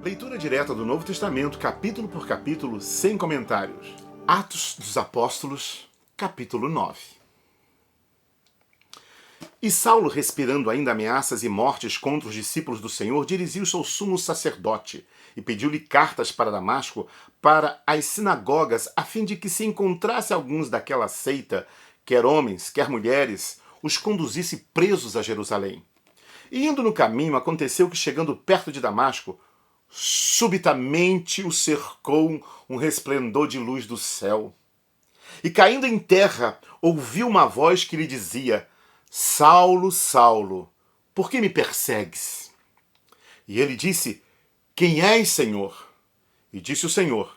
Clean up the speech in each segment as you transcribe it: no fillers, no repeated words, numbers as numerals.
Leitura direta do Novo Testamento, capítulo por capítulo, sem comentários. Atos dos Apóstolos, capítulo 9. E Saulo, respirando ainda ameaças e mortes contra os discípulos do Senhor, dirigiu-se ao sumo sacerdote e pediu-lhe cartas para Damasco, para as sinagogas, a fim de que se encontrasse alguns daquela seita, quer homens, quer mulheres, os conduzisse presos a Jerusalém. E indo no caminho, aconteceu que, chegando perto de Damasco, subitamente o cercou um resplendor de luz do céu. E caindo em terra, ouviu uma voz que lhe dizia: Saulo, Saulo, por que me persegues? E ele disse: Quem és, Senhor? E disse o Senhor: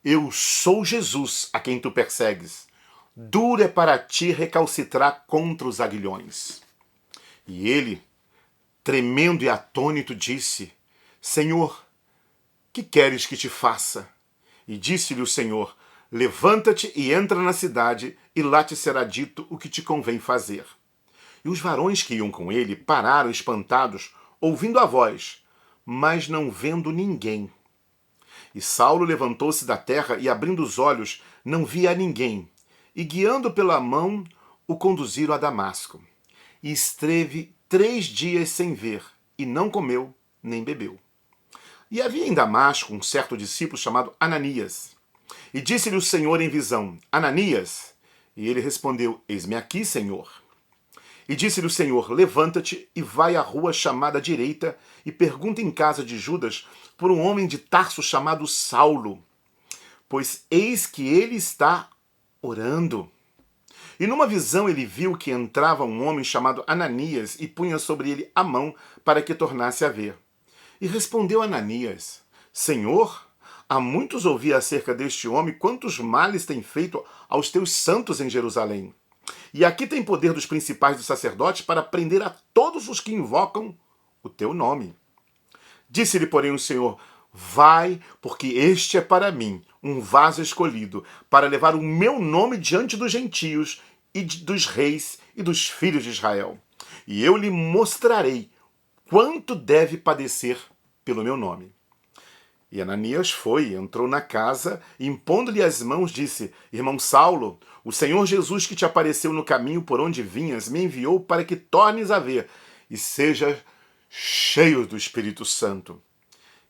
Eu sou Jesus, a quem tu persegues. Duro é para ti recalcitrar contra os aguilhões. E ele, tremendo e atônito, disse: Senhor, que queres que te faça? E disse-lhe o Senhor: Levanta-te e entra na cidade, e lá te será dito o que te convém fazer. E os varões que iam com ele pararam espantados, ouvindo a voz, mas não vendo ninguém. E Saulo levantou-se da terra e, abrindo os olhos, não via ninguém. E, guiando pela mão, o conduziram a Damasco. E esteve 3 dias sem ver, e não comeu nem bebeu. E havia em Damasco um certo discípulo chamado Ananias. E disse-lhe o Senhor em visão: Ananias. E ele respondeu: Eis-me aqui, Senhor. E disse-lhe o Senhor: Levanta-te e vai à rua chamada direita e pergunta em casa de Judas por um homem de Tarso chamado Saulo, pois eis que ele está orando. E numa visão ele viu que entrava um homem chamado Ananias e punha sobre ele a mão para que tornasse a ver. E respondeu Ananias: Senhor, há muitos ouvi acerca deste homem quantos males tem feito aos teus santos em Jerusalém. E aqui tem poder dos principais dos sacerdotes para prender a todos os que invocam o teu nome. Disse-lhe, porém, o Senhor: Vai, porque este é para mim um vaso escolhido, para levar o meu nome diante dos gentios e dos reis e dos filhos de Israel. E eu lhe mostrarei quanto deve padecer pelo meu nome. E Ananias foi, entrou na casa, e impondo-lhe as mãos, disse: Irmão Saulo, o Senhor Jesus que te apareceu no caminho por onde vinhas, me enviou para que tornes a ver e sejas cheio do Espírito Santo.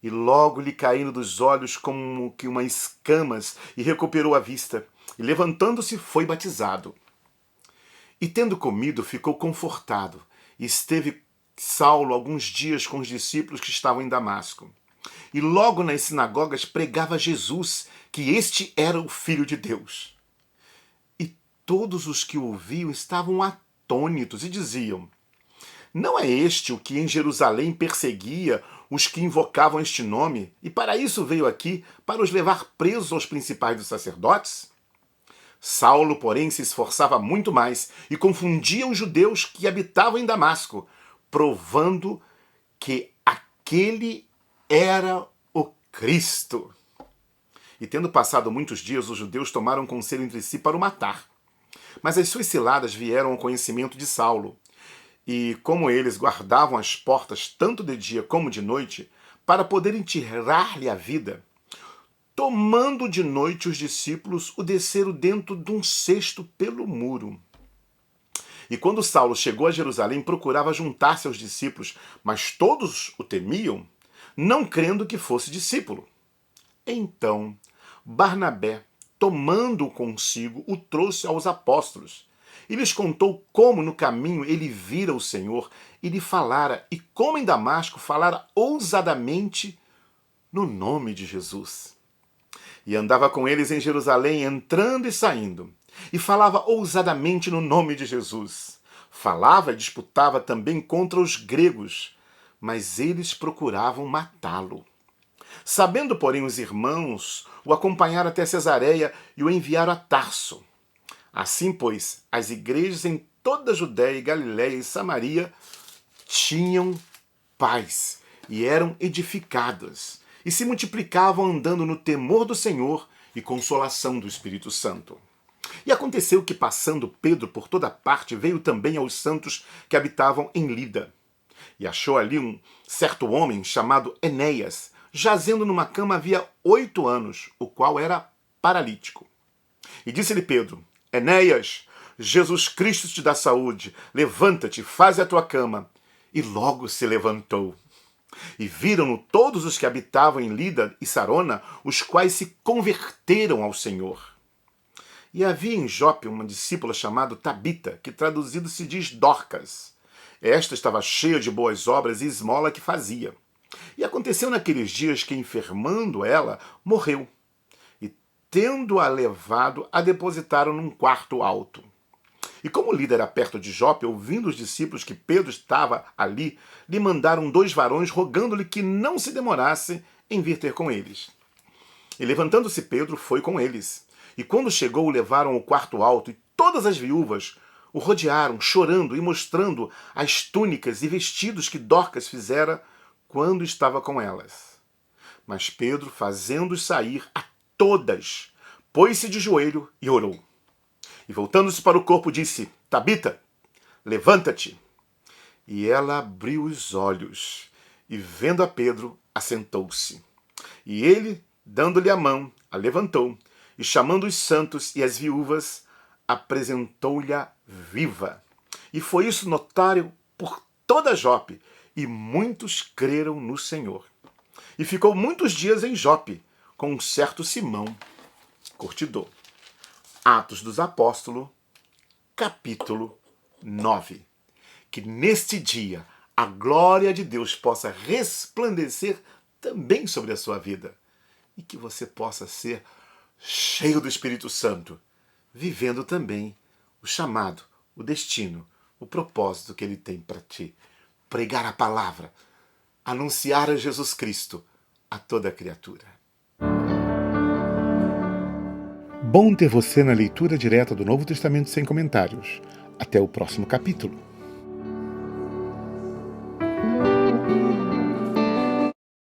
E logo lhe caindo dos olhos como que umas escamas, e recuperou a vista, e levantando-se foi batizado. E tendo comido, ficou confortado, e esteve Saulo alguns dias com os discípulos que estavam em Damasco. E logo nas sinagogas pregava Jesus, que este era o Filho de Deus. E todos os que o ouviam estavam atônitos e diziam: Não é este o que em Jerusalém perseguia os que invocavam este nome, e para isso veio aqui, para os levar presos aos principais dos sacerdotes? Saulo, porém, se esforçava muito mais e confundia os judeus que habitavam em Damasco, provando que aquele era o Cristo. E tendo passado muitos dias, os judeus tomaram conselho entre si para o matar. Mas as suas ciladas vieram ao conhecimento de Saulo. E como eles guardavam as portas tanto de dia como de noite, para poderem tirar-lhe a vida, tomando de noite os discípulos, o desceram dentro de um cesto pelo muro. E quando Saulo chegou a Jerusalém, procurava juntar-se aos discípulos, mas todos o temiam, não crendo que fosse discípulo. Então, Barnabé, tomando-o consigo, o trouxe aos apóstolos, e lhes contou como no caminho ele vira o Senhor e lhe falara, e como em Damasco falara ousadamente no nome de Jesus. E andava com eles em Jerusalém, entrando e saindo, e falava ousadamente no nome de Jesus. Falava e disputava também contra os gregos, mas eles procuravam matá-lo. Sabendo, porém, os irmãos, o acompanharam até Cesareia e o enviaram a Tarso. Assim, pois, as igrejas em toda a Judéia, Galiléia e Samaria tinham paz e eram edificadas, e se multiplicavam andando no temor do Senhor e consolação do Espírito Santo. E aconteceu que, passando Pedro por toda parte, veio também aos santos que habitavam em Lida. E achou ali um certo homem chamado Enéas, jazendo numa cama havia 8 anos, o qual era paralítico. E disse-lhe Pedro: Enéas, Jesus Cristo te dá saúde, levanta-te, faze a tua cama. E logo se levantou. E viram-no todos os que habitavam em Lida e Sarona, os quais se converteram ao Senhor. E havia em Jope uma discípula chamada Tabita, que traduzido se diz Dorcas. Esta estava cheia de boas obras e esmola que fazia. E aconteceu naqueles dias que, enfermando ela, morreu. E, tendo-a levado, a depositaram num quarto alto. E como Lida era perto de Jope, ouvindo os discípulos que Pedro estava ali, lhe mandaram 2 varões, rogando-lhe que não se demorasse em vir ter com eles. E levantando-se Pedro, foi com eles. E quando chegou, o levaram ao quarto alto, e todas as viúvas o rodearam, chorando e mostrando as túnicas e vestidos que Dorcas fizera quando estava com elas. Mas Pedro, fazendo-os sair a todas, pôs-se de joelho e orou. E voltando-se para o corpo, disse: Tabita, levanta-te. E ela abriu os olhos, e vendo a Pedro, assentou-se. E ele, dando-lhe a mão, a levantou, e chamando os santos e as viúvas, apresentou-lhe-a viva. E foi isso notário por toda Jope, e muitos creram no Senhor. E ficou muitos dias em Jope, com um certo Simão, curtidor. Atos dos Apóstolos, capítulo 9. Que neste dia a glória de Deus possa resplandecer também sobre a sua vida, e que você possa ser cheio do Espírito Santo, vivendo também o chamado, o destino, o propósito que Ele tem para ti. Pregar a palavra, anunciar a Jesus Cristo a toda criatura. Bom ter você na leitura direta do Novo Testamento sem comentários. Até o próximo capítulo.